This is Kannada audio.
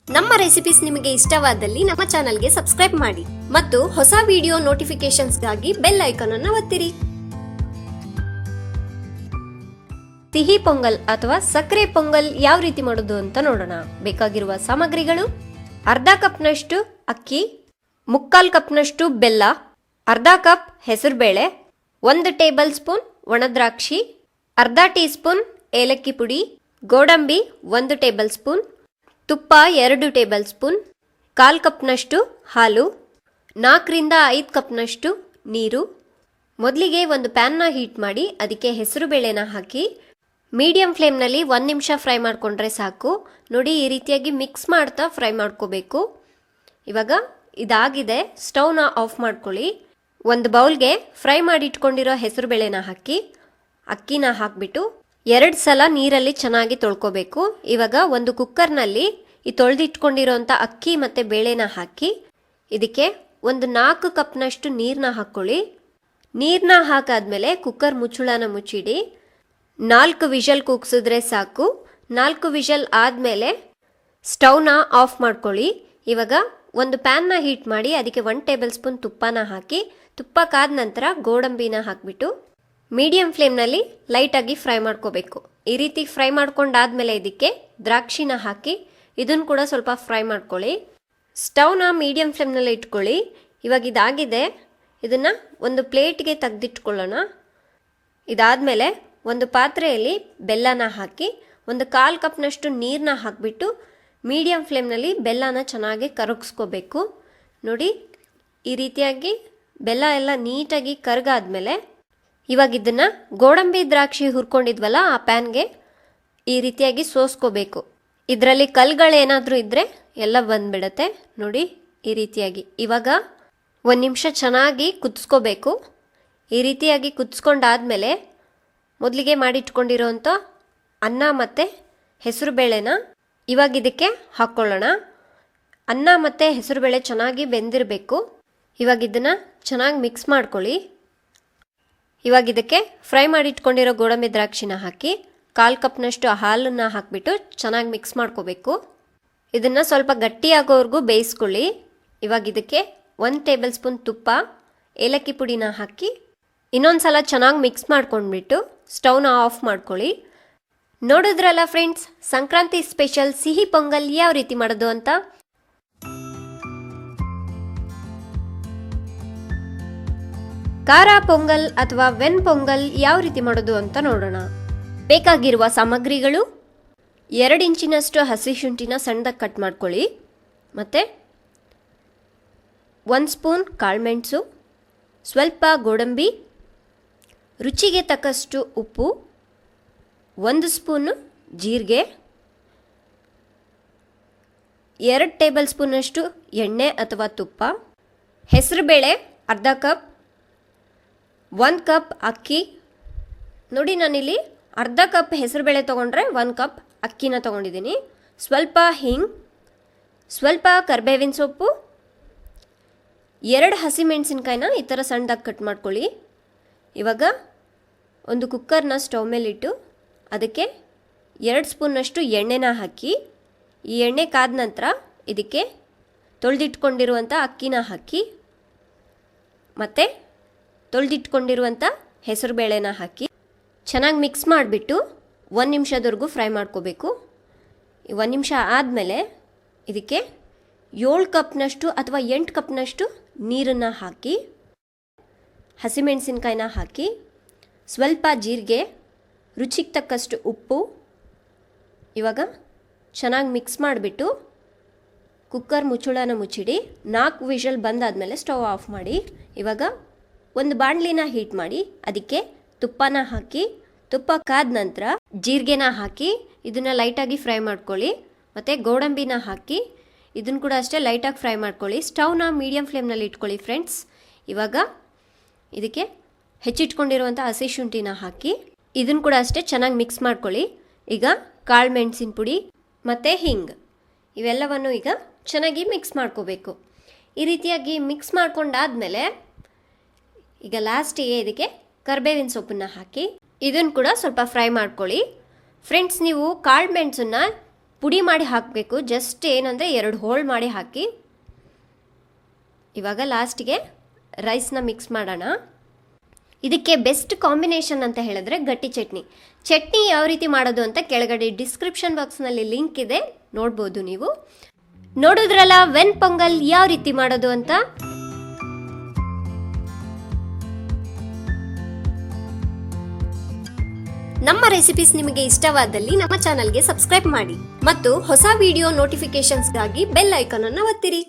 ನಮ್ಮ ರೆಸಿಪೀಸ್ ನಿಮಗೆ ಇಷ್ಟವಾದಲ್ಲಿ ನಮ್ಮ ಚಾನೆಲ್ಗೆ ಸಬ್ಸ್ಕ್ರೈಬ್ ಮಾಡಿ ಮತ್ತು ಹೊಸ ವಿಡಿಯೋ ನೋಟಿಫಿಕೇಶನ್ಸ್ಗಾಗಿ ಬೆಲ್ ಐಕಾನ್ ಅನ್ನು ಒತ್ತಿರಿ. ಸಿಹಿ ಪೊಂಗಲ್ ಅಥವಾ ಸಕ್ಕರೆ ಪೊಂಗಲ್ ಯಾವ ರೀತಿ ಮಾಡೋದು ಅಂತ ನೋಡೋಣ. ಬೇಕಾಗಿರುವ ಸಾಮಗ್ರಿಗಳು: ಅರ್ಧ ಕಪ್ನಷ್ಟು ಅಕ್ಕಿ, 3/4 ಕಪ್ನಷ್ಟು ಬೆಲ್ಲ, ಅರ್ಧ ಕಪ್ ಹೆಸರುಬೇಳೆ, 1 ಟೇಬಲ್ ಸ್ಪೂನ್ ಒಣದ್ರಾಕ್ಷಿ, ಅರ್ಧ ಟೀ ಸ್ಪೂನ್ ಏಲಕ್ಕಿ ಪುಡಿ, ಗೋಡಂಬಿ 1 ಟೇಬಲ್ ಸ್ಪೂನ್, ತುಪ್ಪ 2 ಟೇಬಲ್ ಸ್ಪೂನ್, 1/4 ಕಪ್ನಷ್ಟು ಹಾಲು, 4ರಿಂದ 5 ಕಪ್ನಷ್ಟು ನೀರು. ಮೊದಲಿಗೆ ಒಂದು ಪ್ಯಾನ್ನ ಹೀಟ್ ಮಾಡಿ ಅದಕ್ಕೆ ಹೆಸರು ಬೇಳೆನ ಹಾಕಿ ಮೀಡಿಯಂ ಫ್ಲೇಮ್ನಲ್ಲಿ 1 ನಿಮಿಷ ಫ್ರೈ ಮಾಡಿಕೊಂಡ್ರೆ ಸಾಕು. ನೋಡಿ, ಈ ರೀತಿಯಾಗಿ ಮಿಕ್ಸ್ ಮಾಡ್ತಾ ಫ್ರೈ ಮಾಡ್ಕೋಬೇಕು. ಇವಾಗ ಇದಾಗಿದೆ, ಸ್ಟವ್ನ ಆಫ್ ಮಾಡ್ಕೊಳ್ಳಿ. ಒಂದು ಬೌಲ್ಗೆ ಫ್ರೈ ಮಾಡಿ ಇಟ್ಕೊಂಡಿರೋ ಹೆಸರು ಬೇಳೆನ ಹಾಕಿ ಅಕ್ಕಿನ ಹಾಕಿಬಿಟ್ಟು 2 ಸಲ ನೀರಲ್ಲಿ ಚೆನ್ನಾಗಿ ತೊಳ್ಕೊಬೇಕು. ಇವಾಗ ಒಂದು ಕುಕ್ಕರ್ನಲ್ಲಿ ಈ ತೊಳೆದಿಟ್ಕೊಂಡಿರೋಂಥ ಅಕ್ಕಿ ಮತ್ತು ಬೇಳೆನ ಹಾಕಿ ಇದಕ್ಕೆ ಒಂದು 4 ಕಪ್ನಷ್ಟು ನೀರನ್ನ ಹಾಕ್ಕೊಳ್ಳಿ. ನೀರನ್ನ ಹಾಕಾದ್ಮೇಲೆ ಕುಕ್ಕರ್ ಮುಚ್ಚಳನ ಮುಚ್ಚಿಡಿ. 4 ವಿಷಲ್ ಕೂಗ್ಸಿದ್ರೆ ಸಾಕು. 4 ವಿಷಲ್ ಆದಮೇಲೆ ಸ್ಟವ್ನ ಆಫ್ ಮಾಡ್ಕೊಳ್ಳಿ. ಇವಾಗ ಒಂದು ಪ್ಯಾನ್ನ ಹೀಟ್ ಮಾಡಿ ಅದಕ್ಕೆ 1 ಟೇಬಲ್ ಸ್ಪೂನ್ ತುಪ್ಪನ ಹಾಕಿ, ತುಪ್ಪ ಕಾದ ನಂತರ ಗೋಡಂಬಿನ ಹಾಕಿಬಿಟ್ಟು ಮೀಡಿಯಂ ಫ್ಲೇಮ್ನಲ್ಲಿ ಲೈಟಾಗಿ ಫ್ರೈ ಮಾಡ್ಕೋಬೇಕು. ಈ ರೀತಿ ಫ್ರೈ ಮಾಡ್ಕೊಂಡಾದ್ಮೇಲೆ ಇದಕ್ಕೆ ದ್ರಾಕ್ಷಿನ ಹಾಕಿ ಇದನ್ನು ಕೂಡ ಸ್ವಲ್ಪ ಫ್ರೈ ಮಾಡ್ಕೊಳ್ಳಿ. ಸ್ಟವ್ನ ಮೀಡಿಯಂ ಫ್ಲೇಮ್ನಲ್ಲಿ ಇಟ್ಕೊಳ್ಳಿ. ಇವಾಗ ಇದಾಗಿದೆ, ಇದನ್ನು ಒಂದು ಪ್ಲೇಟ್ಗೆ ತೆಗೆದಿಟ್ಕೊಳ್ಳೋಣ. ಇದಾದಮೇಲೆ ಒಂದು ಪಾತ್ರೆಯಲ್ಲಿ ಬೆಲ್ಲನ ಹಾಕಿ 1/4 ಕಪ್ನಷ್ಟು ನೀರನ್ನ ಹಾಕಿಬಿಟ್ಟು ಮೀಡಿಯಂ ಫ್ಲೇಮ್ನಲ್ಲಿ ಬೆಲ್ಲನ ಚೆನ್ನಾಗಿ ಕರಗಿಸ್ಕೋಬೇಕು. ನೋಡಿ, ಈ ರೀತಿಯಾಗಿ ಬೆಲ್ಲ ಎಲ್ಲ ನೀಟಾಗಿ ಕರಗಾದ್ಮೇಲೆ ಇವಾಗ ಇದನ್ನು ಗೋಡಂಬಿ ದ್ರಾಕ್ಷಿ ಹುರ್ಕೊಂಡಿದ್ವಲ್ಲ ಆ ಪ್ಯಾನ್ಗೆ ಈ ರೀತಿಯಾಗಿ ಸೋಸ್ಕೋಬೇಕು. ಇದರಲ್ಲಿ ಕಲ್ಲುಗಳೇನಾದರೂ ಇದ್ದರೆ ಎಲ್ಲ ಬಂದ್ಬಿಡತ್ತೆ. ನೋಡಿ, ಈ ರೀತಿಯಾಗಿ ಇವಾಗ 1 ನಿಮಿಷ ಚೆನ್ನಾಗಿ ಕುದಿಸ್ಕೋಬೇಕು. ಈ ರೀತಿಯಾಗಿ ಕುದಿಸ್ಕೊಂಡಾದ್ಮೇಲೆ ಮೊದಲಿಗೆ ಮಾಡಿಟ್ಕೊಂಡಿರೋಂಥ ಅನ್ನ ಮತ್ತು ಹೆಸರು ಬೇಳೆನ ಇವಾಗ ಇದಕ್ಕೆ ಹಾಕ್ಕೊಳ್ಳೋಣ. ಅನ್ನ ಮತ್ತು ಹೆಸರುಬೇಳೆ ಚೆನ್ನಾಗಿ ಬೆಂದಿರಬೇಕು. ಇವಾಗ ಇದನ್ನು ಚೆನ್ನಾಗಿ ಮಿಕ್ಸ್ ಮಾಡ್ಕೊಳ್ಳಿ. ಇವಾಗ ಇದಕ್ಕೆ ಫ್ರೈ ಮಾಡಿಟ್ಕೊಂಡಿರೋ ಗೋಡಂಬಿ ದ್ರಾಕ್ಷಿನ ಹಾಕಿ 1/4 ಕಪ್ನಷ್ಟು ಹಾಲನ್ನು ಹಾಕಿಬಿಟ್ಟು ಚೆನ್ನಾಗಿ ಮಿಕ್ಸ್ ಮಾಡ್ಕೋಬೇಕು. ಇದನ್ನು ಸ್ವಲ್ಪ ಗಟ್ಟಿಯಾಗೋವರೆಗೂ ಬೇಯಿಸ್ಕೊಳ್ಳಿ. ಇವಾಗ ಇದಕ್ಕೆ 1 ಟೇಬಲ್ ಸ್ಪೂನ್ ತುಪ್ಪ, ಏಲಕ್ಕಿ ಪುಡಿನ ಹಾಕಿ ಇನ್ನೊಂದು ಸಲ ಚೆನ್ನಾಗಿ ಮಿಕ್ಸ್ ಮಾಡ್ಕೊಂಡ್ಬಿಟ್ಟು ಸ್ಟವ್ನ ಆಫ್ ಮಾಡ್ಕೊಳ್ಳಿ. ನೋಡಿದ್ರಲ್ಲ ಫ್ರೆಂಡ್ಸ್, ಸಂಕ್ರಾಂತಿ ಸ್ಪೆಷಲ್ ಸಿಹಿ ಪೊಂಗಲ್ ಯಾವ ರೀತಿ ಮಾಡೋದು ಅಂತ. ಖಾರ ಪೊಂಗಲ್ ಅಥವಾ ವೆನ್ ಪೊಂಗಲ್ ಯಾವ ರೀತಿ ಮಾಡೋದು ಅಂತ ನೋಡೋಣ. ಬೇಕಾಗಿರುವ ಸಾಮಗ್ರಿಗಳು: 2 ಇಂಚಿನಷ್ಟು ಹಸಿ ಶುಂಠಿನ ಸಣ್ಣದಾಗಿ ಕಟ್ ಮಾಡ್ಕೊಳ್ಳಿ, ಮತ್ತು 1 ಸ್ಪೂನ್ ಕಾಳುಮೆಣಸು, ಸ್ವಲ್ಪ ಗೋಡಂಬಿ, ರುಚಿಗೆ ತಕ್ಕಷ್ಟು ಉಪ್ಪು, 1 ಸ್ಪೂನು ಜೀರಿಗೆ, 2 ಟೇಬಲ್ ಸ್ಪೂನಷ್ಟು ಎಣ್ಣೆ ಅಥವಾ ತುಪ್ಪ, ಹೆಸರುಬೇಳೆ ಅರ್ಧ ಕಪ್, 1 ಕಪ್ ಅಕ್ಕಿ. ನೋಡಿ, ನಾನಿಲ್ಲಿ ಅರ್ಧ ಕಪ್ ಹೆಸರುಬೇಳೆ ತೊಗೊಂಡ್ರೆ 1 ಕಪ್ ಅಕ್ಕಿನ ತೊಗೊಂಡಿದ್ದೀನಿ. ಸ್ವಲ್ಪ ಹಿಂಗ್, ಸ್ವಲ್ಪ ಕರಿಬೇವಿನ ಸೊಪ್ಪು, 2 ಹಸಿಮೆಣಸಿನ್ಕಾಯಿನ ಈ ಥರ ಸಣ್ಣದಾಗಿ ಕಟ್ ಮಾಡ್ಕೊಳ್ಳಿ. ಇವಾಗ ಒಂದು ಕುಕ್ಕರ್ನ ಸ್ಟವ್ ಮೇಲಿಟ್ಟು ಅದಕ್ಕೆ 2 ಸ್ಪೂನ್ನಷ್ಟು ಎಣ್ಣೆನ ಹಾಕಿ, ಈ ಎಣ್ಣೆ ಕಾದ ನಂತರ ಇದಕ್ಕೆ ತೊಳೆದಿಟ್ಕೊಂಡಿರುವಂಥ ಅಕ್ಕಿನ ಹಾಕಿ ಮತ್ತು ತೊಳೆದಿಟ್ಕೊಂಡಿರುವಂಥ ಹೆಸರುಬೇಳೆನ ಹಾಕಿ ಚೆನ್ನಾಗಿ ಮಿಕ್ಸ್ ಮಾಡಿಬಿಟ್ಟು 1 ನಿಮಿಷದವರೆಗೂ ಫ್ರೈ ಮಾಡ್ಕೋಬೇಕು. 1 ನಿಮಿಷ ಆದಮೇಲೆ ಇದಕ್ಕೆ 7 ಕಪ್ನಷ್ಟು ಅಥವಾ 8 ಕಪ್ನಷ್ಟು ನೀರನ್ನು ಹಾಕಿ, ಹಸಿಮೆಣಸಿನ್ಕಾಯಿನ ಹಾಕಿ, ಸ್ವಲ್ಪ ಜೀರಿಗೆ, ರುಚಿಗೆ ತಕ್ಕಷ್ಟು ಉಪ್ಪು. ಇವಾಗ ಚೆನ್ನಾಗಿ ಮಿಕ್ಸ್ ಮಾಡಿಬಿಟ್ಟು ಕುಕ್ಕರ್ ಮುಚ್ಚಳನ ಮುಚ್ಚಿಡಿ. 4 ವಿಷಲ್ ಬಂದಾದಮೇಲೆ ಸ್ಟವ್ ಆಫ್ ಮಾಡಿ. ಇವಾಗ ಒಂದು ಬಾಣಲಿನ ಹೀಟ್ ಮಾಡಿ ಅದಕ್ಕೆ ತುಪ್ಪನ ಹಾಕಿ, ತುಪ್ಪ ಕಾದ ನಂತರ ಜೀರಿಗೆನ ಹಾಕಿ ಇದನ್ನು ಲೈಟಾಗಿ ಫ್ರೈ ಮಾಡ್ಕೊಳ್ಳಿ. ಮತ್ತು ಗೋಡಂಬಿನ ಹಾಕಿ ಇದನ್ನು ಕೂಡ ಅಷ್ಟೇ ಲೈಟಾಗಿ ಫ್ರೈ ಮಾಡ್ಕೊಳ್ಳಿ. ಸ್ಟವ್ನ ಮೀಡಿಯಂ ಫ್ಲೇಮ್ನಲ್ಲಿ ಇಟ್ಕೊಳ್ಳಿ ಫ್ರೆಂಡ್ಸ್. ಇವಾಗ ಇದಕ್ಕೆ ಹೆಚ್ಚಿಟ್ಕೊಂಡಿರುವಂಥ ಹಸಿ ಶುಂಠಿನ ಹಾಕಿ ಇದನ್ನು ಕೂಡ ಅಷ್ಟೇ ಚೆನ್ನಾಗಿ ಮಿಕ್ಸ್ ಮಾಡ್ಕೊಳ್ಳಿ. ಈಗ ಕಾಳು ಮೆಣಸಿನ ಪುಡಿ ಮತ್ತು ಹಿಂಗ್ ಇವೆಲ್ಲವನ್ನು ಈಗ ಚೆನ್ನಾಗಿ ಮಿಕ್ಸ್ ಮಾಡ್ಕೋಬೇಕು. ಈ ರೀತಿಯಾಗಿ ಮಿಕ್ಸ್ ಮಾಡ್ಕೊಂಡಾದ್ಮೇಲೆ ಈಗ ಲಾಸ್ಟಿಗೆ ಇದಕ್ಕೆ ಕರಿಬೇವಿನ ಸೊಪ್ಪನ್ನು ಹಾಕಿ ಇದನ್ನು ಕೂಡ ಸ್ವಲ್ಪ ಫ್ರೈ ಮಾಡ್ಕೊಳ್ಳಿ. ಫ್ರೆಂಡ್ಸ್, ನೀವು ಕಾಳು ಮೆಣಸನ್ನು ಪುಡಿ ಮಾಡಿ ಹಾಕಬೇಕು. ಜಸ್ಟ್ ಏನಂದರೆ 2 ಹೋಲ್ ಮಾಡಿ ಹಾಕಿ. ಇವಾಗ ಲಾಸ್ಟಿಗೆ ರೈಸ್ನ ಮಿಕ್ಸ್ ಮಾಡೋಣ. ಇದಕ್ಕೆ ಬೆಸ್ಟ್ ಕಾಂಬಿನೇಷನ್ ಅಂತ ಹೇಳಿದ್ರೆ ಗಟ್ಟಿ ಚಟ್ನಿ ಯಾವ ರೀತಿ ಮಾಡೋದು ಅಂತ ಕೆಳಗಡೆ ಡಿಸ್ಕ್ರಿಪ್ಷನ್ ಬಾಕ್ಸ್ನಲ್ಲಿ ಲಿಂಕ್ ಇದೆ, ನೋಡ್ಬೋದು ನೀವು. ನೋಡಿದ್ರಲ್ಲ ವೆನ್ ಪೊಂಗಲ್ ಯಾವ ರೀತಿ ಮಾಡೋದು ಅಂತ. ನಮ್ಮ ರೆಸಿಪೀಸ್ ನಿಮಗೆ ಇಷ್ಟವಾದಲ್ಲಿ ನಮ್ಮ ಚಾನಲ್ಗೆ ಸಬ್ಸ್ಕ್ರೈಬ್ ಮಾಡಿ ಮತ್ತು ಹೊಸ ವಿಡಿಯೋ ನೋಟಿಫಿಕೇಶನ್ಸ್ಗಾಗಿ ಬೆಲ್ ಐಕಾನ್ ಅನ್ನು ಒತ್ತಿರಿ.